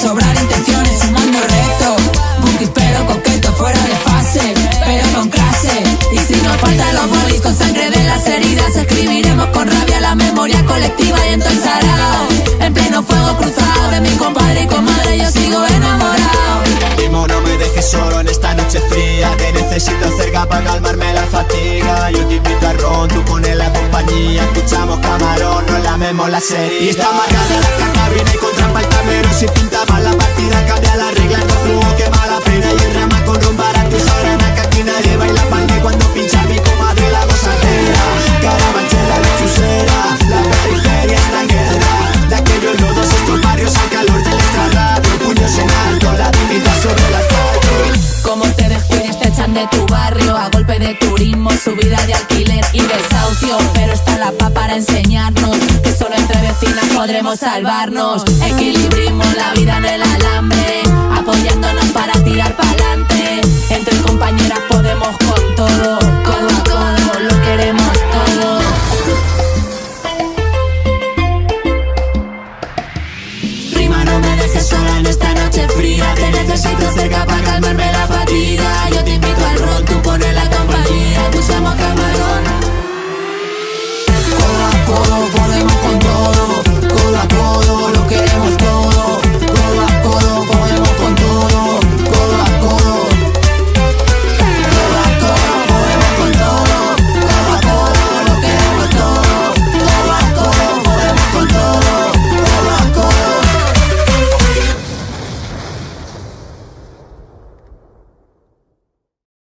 sobrar intenciones, sumando recto. Bookies pero coqueto, fuera de fase, pero con clase. Y si nos faltan los bolis con sangre de las heridas, escribiremos con rabia la memoria colectiva y en todo el sarao. En pleno fuego cruzado de mi compadre y comadre, yo sigo enamorado. Primo, no me dejes solo en esta noche fría. Te necesito cerca para calmarme la fatiga. Yo te invito a ron, tú pones la compañía. Escuchamos Camarón, nos lamemos la serie. Y está marcada la carta, viene con trampa el tablero. Si pinta mal la partida, cambia la regla. No flujo que va la pena. Y el rama con un barato y sarana. Que aquí nadie baila panque cuando pincha mi comadre la gozadera. Carabanchera, la chusera, la periferia es la guerra. De aquellos lodos, estos barrios al calor del extrarradio. Puños en alto, la dignidad sobre el asfalto. Como te descuides te echan de tu barrio a golpe de turismo, subida de alquiler y desahucio. Pero está la paz para enseñarnos que solo entre vecinas podremos salvarnos. Equilibrismo, la vida en el alambre, apoyándonos para tirar pa'lante. Entre compañeras podemos con todo, codo a codo, lo queremos todo. Prima, no me dejes sola en esta noche fría. Te necesito cerca para calmar